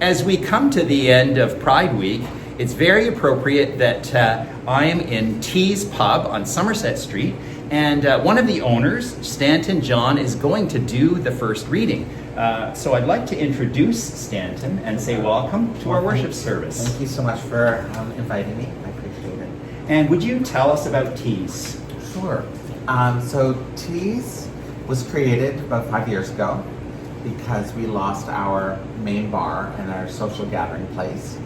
As we come to the end of Pride Week, it's very appropriate that I am in T's Pub on Somerset Street, and one of the owners, Stanton John, is going to do the first reading. So I'd like to introduce Stanton and say welcome to our worship service. Thank you so much for inviting me. I appreciate it. And would you tell us about T's? Sure. So Tees was created about 5 years ago because we lost our main bar and our social gathering place.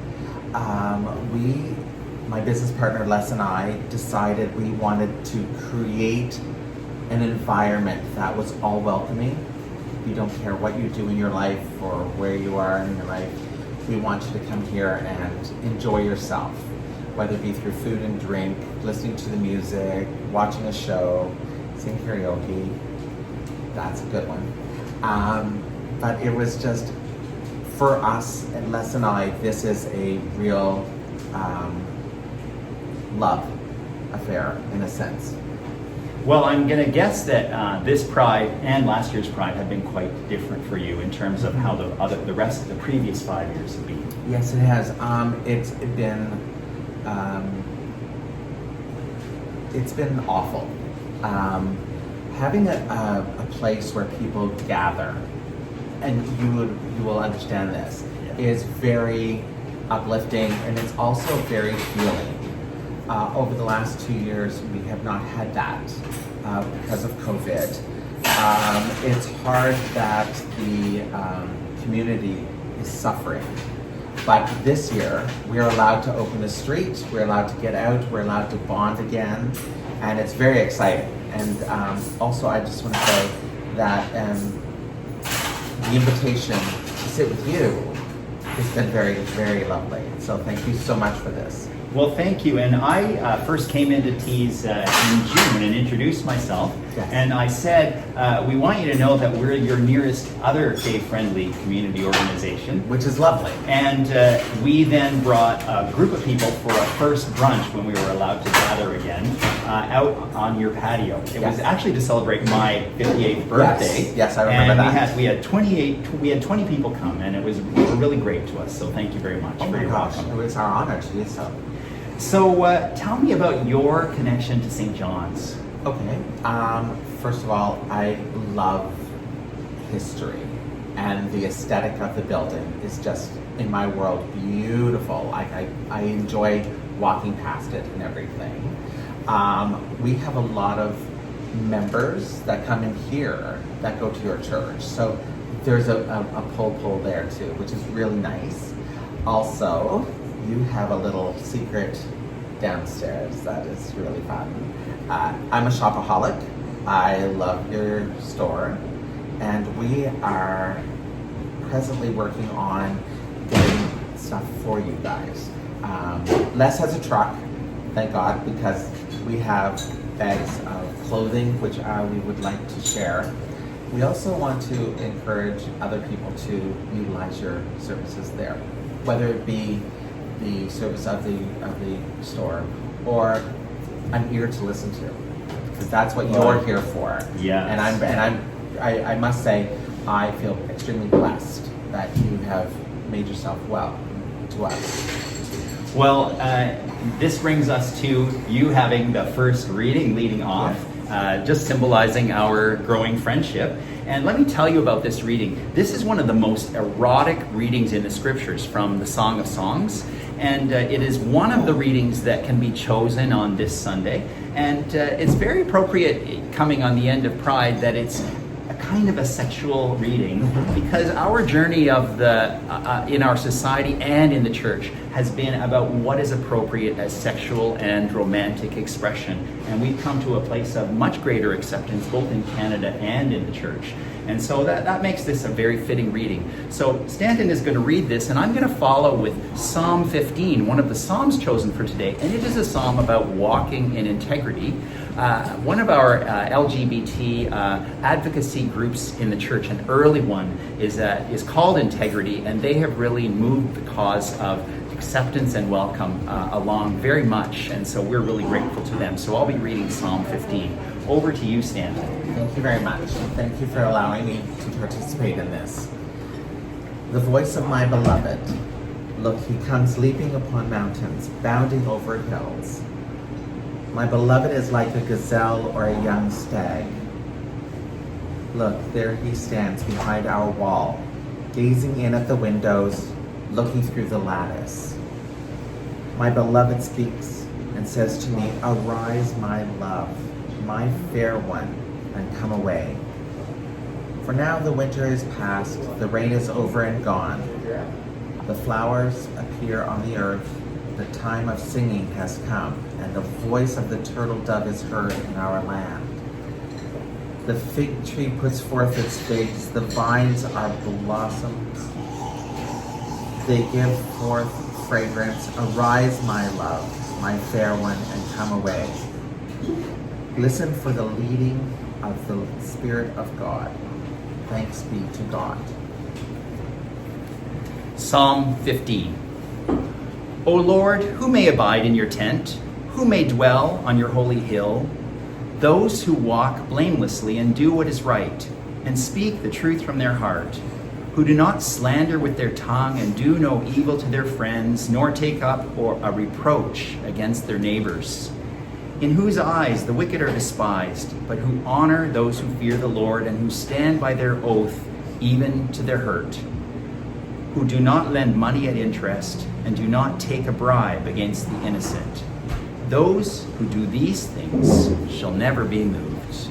My business partner Les and I decided we wanted to create an environment that was all welcoming. You don't care what you do in your life or where you are in your life. We want you to come here and enjoy yourself, whether it be through food and drink, listening to the music, watching a show, sing karaoke. That's a good one. But it was just, for us, and Les and I, this is a real love affair, in a sense. Well, I'm going to guess that this Pride and last year's Pride have been quite different for you in terms of how the rest of the previous 5 years have been. Yes, it has. It's been awful. Having a place where people gather, and you will understand this, is very uplifting, and it's also very healing. Over the last 2 years, we have not had that because of COVID. It's hard that the community is suffering. But this year, we're allowed to open the street, we're allowed to get out, we're allowed to bond again, and it's very exciting. And also, I just want to say that the invitation to sit with you has been very, very lovely. So thank you so much for this. Well, thank you. And I first came into T's in June and introduced myself. Yes. And I said, we want you to know that we're your nearest other gay-friendly community organization. Which is lovely. And we then brought a group of people for a first brunch when we were allowed to gather again out on your patio. It was actually to celebrate my 58th birthday. Yes, I remember that. And we had 20 people come, and it was really great to us. So thank you very much for your welcome. It was our honor to do so. So tell me about your connection to St. John's. Okay. First of all, I love history, and the aesthetic of the building is just, in my world, beautiful. I enjoy walking past it and everything. We have a lot of members that come in here that go to your church. So there's a pull there too, which is really nice. Also, you have a little secret downstairs that is really fun. I'm a shopaholic. I love your store, and we are presently working on getting stuff for you guys. Les has a truck, thank God, because we have bags of clothing which we would like to share. We also want to encourage other people to utilize your services there, whether it be the service of the store or an ear to listen to, because that's what you're here for. Yeah. And I must say, I feel extremely blessed that you have made yourself welcome to us. Well, this brings us to you having the first reading leading off. Just symbolizing our growing friendship. And let me tell you about this reading. This is one of the most erotic readings in the scriptures from the Song of Songs. And it is one of the readings that can be chosen on this Sunday. And it's very appropriate coming on the end of Pride that it's a kind of a sexual reading, because our journey of in our society and in the church has been about what is appropriate as sexual and romantic expression. And we've come to a place of much greater acceptance both in Canada and in the church. And so that makes this a very fitting reading. So Stanton is going to read this, and I'm going to follow with Psalm 15, one of the Psalms chosen for today. And it is a psalm about walking in integrity. One of our LGBT advocacy groups in the church, an early one, is called Integrity, and they have really moved the cause of acceptance and welcome along very much, and so we're really grateful to them. So I'll be reading Psalm 15. Over to you, Stanton. Thank you very much. Thank you for allowing me to participate in this. The voice of my beloved. Look, he comes leaping upon mountains, bounding over hills. My beloved is like a gazelle or a young stag. Look, there he stands behind our wall, gazing in at the windows, looking through the lattice. My beloved speaks and says to me, "Arise, my love, my fair one, and come away. For now the winter is past, the rain is over and gone. The flowers appear on the earth, the time of singing has come, and the voice of the turtle dove is heard in our land. The fig tree puts forth its figs, the vines are blossomed, they give forth fragrance. Arise, my love, my fair one, and come away. Listen for the leading of the Spirit of God. Thanks be to God." Psalm 15. O Lord, who may abide in your tent? Who may dwell on your holy hill? Those who walk blamelessly and do what is right, and speak the truth from their heart, who do not slander with their tongue and do no evil to their friends, nor take up a reproach against their neighbors, in whose eyes the wicked are despised, but who honor those who fear the Lord and who stand by their oath even to their hurt, who do not lend money at interest and do not take a bribe against the innocent. Those who do these things shall never be moved.